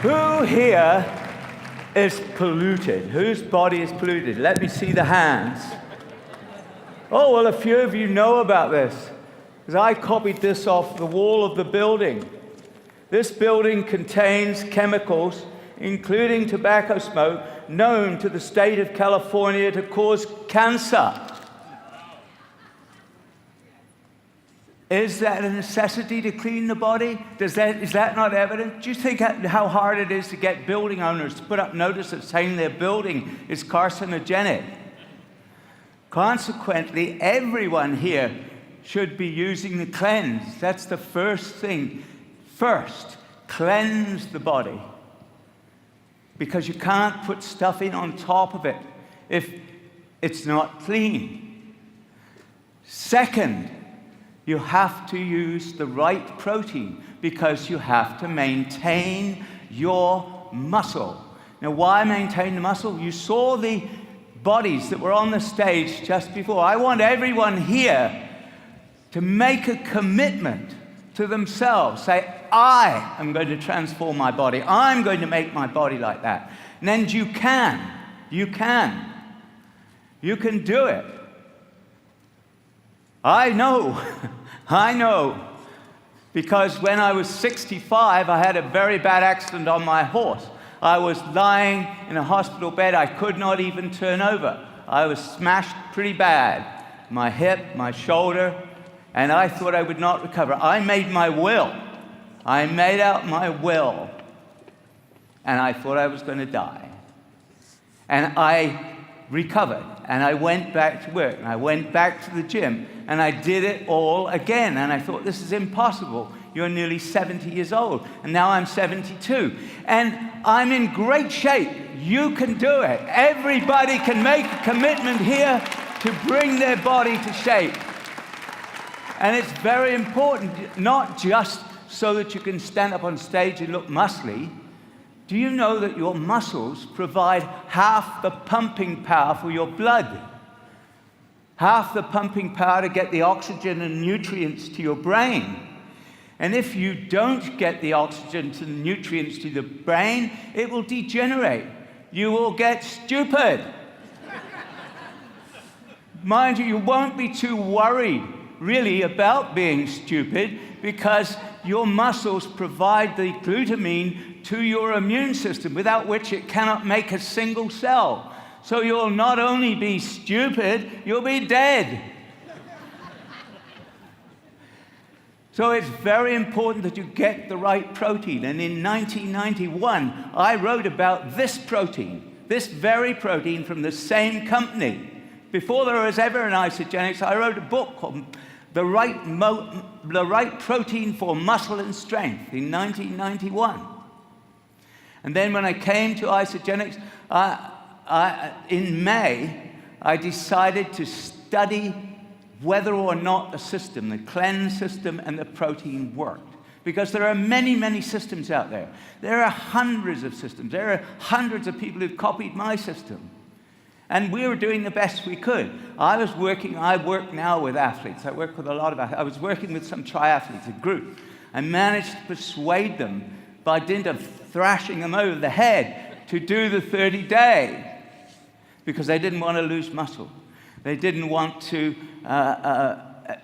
Who here is polluted? Whose body is polluted? Let me see the hands. Oh, well, a few of you know about this, because I copied this off the wall of the building. This building contains chemicals, including tobacco smoke, known to the state of California to cause cancer. Is that a necessity to clean the body? Is that not evident? Do you think how hard it is to get building owners to put up notices saying their building is carcinogenic? Consequently, everyone here should be using the cleanse. That's the first thing. First, cleanse the body. Because you can't put stuff in on top of it if it's not clean. Second, you have to use the right protein because you have to maintain your muscle. Now, why maintain the muscle? You saw the bodies that were on the stage just before. I want everyone here to make a commitment to themselves. Say, I am going to transform my body. I'm going to make my body like that. And then you can. You can do it. I know. I know. Because when I was 65, I had a very bad accident on my horse. I was lying in a hospital bed. I could not even turn over. I was smashed pretty bad. My hip, my shoulder, and I thought I would not recover. I made my will. I made out my will. And I thought I was going to die. And I recovered. And I went back to work. And I went back to the gym. And I did it all again. And I thought, this is impossible. You're nearly 70 years old. And now I'm 72. And I'm in great shape. You can do it. Everybody can make a commitment here to bring their body to shape. And it's very important, not just so that you can stand up on stage and look muscly. Do you know that your muscles provide half the pumping power for your blood? Half the pumping power to get the oxygen and nutrients to your brain. And if you don't get the oxygen to the nutrients to the brain, it will degenerate. You will get stupid. Mind you, you won't be too worried, really, about being stupid because your muscles provide the glutamine to your immune system, without which it cannot make a single cell. So you'll not only be stupid, you'll be dead. So it's very important that you get the right protein. And in 1991, I wrote about this protein, this very protein from the same company. Before there was ever an isogenics, I wrote a book called The Right Protein for Muscle and Strength in 1991. And then when I came to isogenics, in May, I decided to study whether or not the system, the cleanse system and the protein worked. Because there are many, many systems out there. There are hundreds of systems. There are hundreds of people who've copied my system. And we were doing the best we could. I work now with athletes. I work with a lot of athletes. I was working with some triathletes, a group. I managed to persuade them by dint of thrashing them over the head to do the 30-day because they didn't want to lose muscle. They didn't want to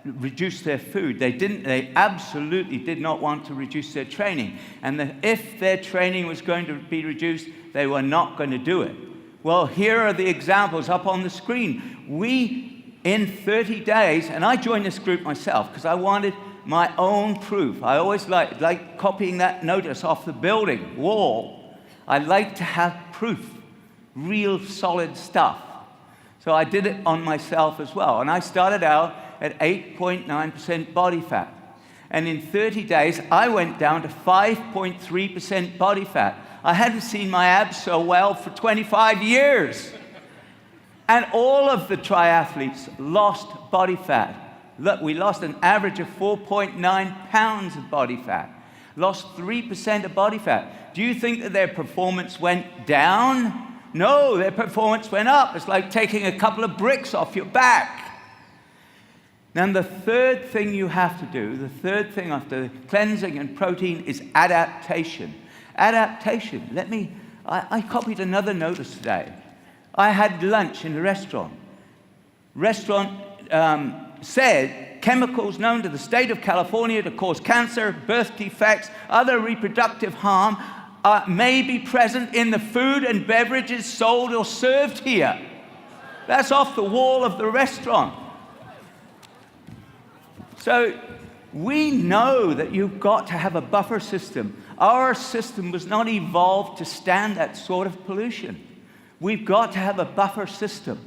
reduce their food. They absolutely did not want to reduce their training. And if their training was going to be reduced, they were not going to do it. Well, here are the examples up on the screen. We, in 30 days, and I joined this group myself because I wanted my own proof. I always like copying that notice off the building wall. I like to have proof, real solid stuff. So I did it on myself as well. And I started out at 8.9% body fat. And in 30 days, I went down to 5.3% body fat. I hadn't seen my abs so well for 25 years. And all of the triathletes lost body fat. Look, we lost an average of 4.9 pounds of body fat. Lost 3% of body fat. Do you think that their performance went down? No, their performance went up. It's like taking a couple of bricks off your back. Now, the third thing you have to do, the third thing after cleansing and protein is adaptation. Adaptation. I copied another notice today. I had lunch in a restaurant. Restaurant said chemicals known to the state of California to cause cancer, birth defects, other reproductive harm may be present in the food and beverages sold or served here. That's off the wall of the restaurant. So we know that you've got to have a buffer system. Our system was not evolved to stand that sort of pollution. We've got to have a buffer system.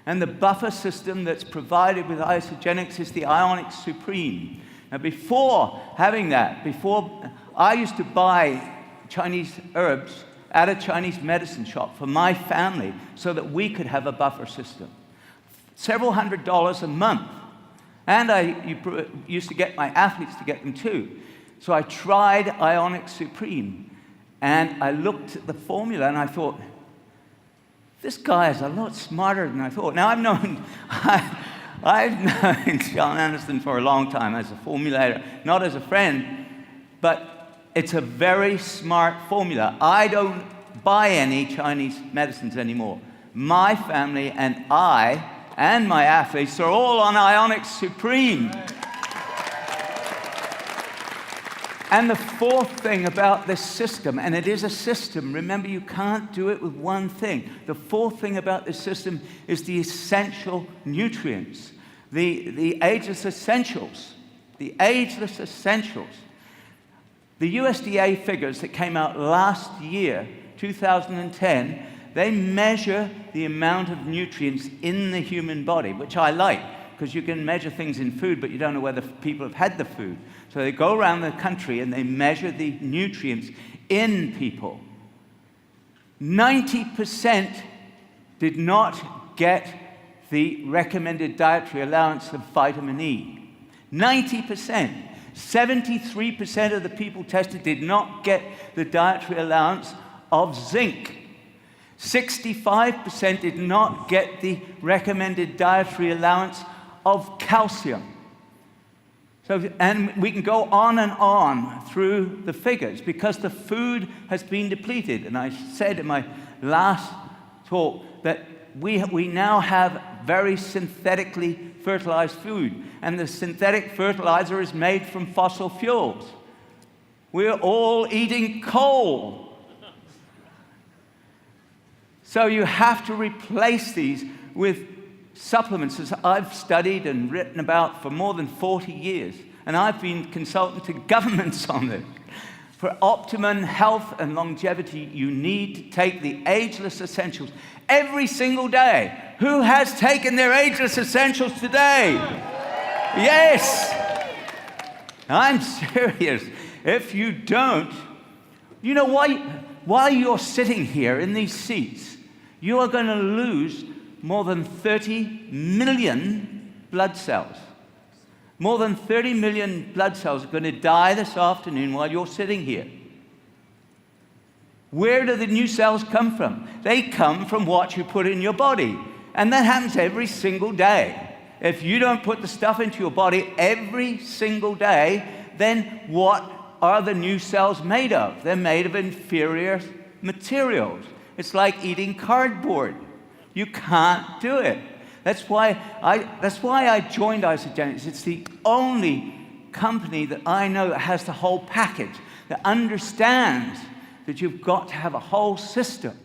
And the buffer system that's provided with isogenics is the Ionic Supreme. Now before having that, I used to buy Chinese herbs at a Chinese medicine shop for my family so that we could have a buffer system. Several $100s a month. And I used to get my athletes to get them too. So I tried Ionic Supreme. And I looked at the formula and I thought, this guy is a lot smarter than I thought. Now I've known John Anderson for a long time as a formulator, not as a friend, but it's a very smart formula. I don't buy any Chinese medicines anymore. My family and I and my athletes are all on Ionic Supreme. And the fourth thing about this system, and it is a system, remember you can't do it with one thing. The fourth thing about this system is the essential nutrients, the ageless essentials, the ageless essentials. The USDA figures that came out last year, 2010, they measure the amount of nutrients in the human body, which I like, because you can measure things in food, but you don't know whether people have had the food. So they go around the country and they measure the nutrients in people. 90% did not get the recommended dietary allowance of vitamin E. 90%. 73% of the people tested did not get the dietary allowance of zinc. 65% did not get the recommended dietary allowance of calcium. So, and we can go on through the figures because the food has been depleted. And I said in my last talk that we now have very synthetically fertilized food. And the synthetic fertilizer is made from fossil fuels. We're all eating coal. So you have to replace these with supplements, as I've studied and written about for more than 40 years. And I've been consulting to governments on this. For optimum health and longevity, you need to take the ageless essentials every single day. Who has taken their ageless essentials today? Yes. I'm serious. If you don't, you know why? While you're sitting here in these seats, you are going to lose more than 30 million blood cells. More than 30 million blood cells are going to die this afternoon while you're sitting here. Where do the new cells come from? They come from what you put in your body. And that happens every single day. If you don't put the stuff into your body every single day, then what are the new cells made of? They're made of inferior materials. It's like eating cardboard. You can't do it. That's why I joined Isogenics. It's the only company that I know that has the whole package, that understands that you've got to have a whole system.